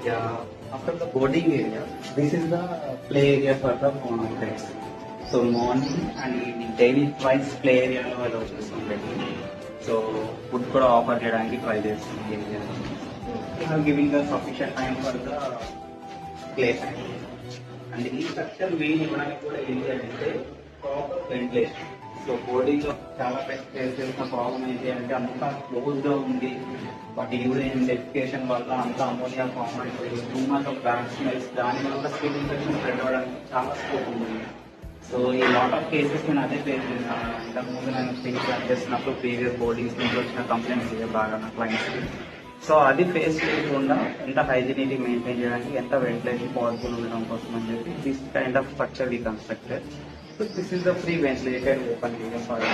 Yeah, after the boarding area, this is the play area for the kids. So morning and evening, daily twice play area lo allow chestunటారు. So food kuda offer cheyadaniki try chestundi area. We are giving the sufficient time for the play time. And ఈ structure main ఇవ్వడానికి కూడా ఏంటి అంటే proper ventilation. So boarding లో చాలా చేసిన problem ఏంటి అంటే అంతా క్లోజ్ గా ఉంది. బట్ యూరిన్ డెఫికేషన్ వల్ల అంతా అమోనియా ఫామ్ అయిపోయి too much of bad smells, దాని వల్ల స్కిన్ ఇన్ఫెక్షన్ స్ప్రెడ్ అవ్వడానికి చాలా స్కోప్ ఉంది. సో ఈ లాట్ ఆఫ్ కేసెస్ నేను అదే ఫేస్ చేశాను. ఇంతకుముందు నేను స్టింగ్ ప్లాన్ చేసినప్పుడు ప్రీవియస్ బోర్డింగ్స్ నుంచి వచ్చిన కంప్లైంట్స్ ఇవే బాగా నా క్లయింట్స్కి. సో అది ఫేస్ చేయకుండా ఎంత హైజీనిటీ మెయింటైన్ చేయడానికి, ఎంత వెంటిలేషన్ పాసిబుల్ ఉండడం కోసం అని చెప్పి this kind of structure we constructed. So this is the free ventilated open area for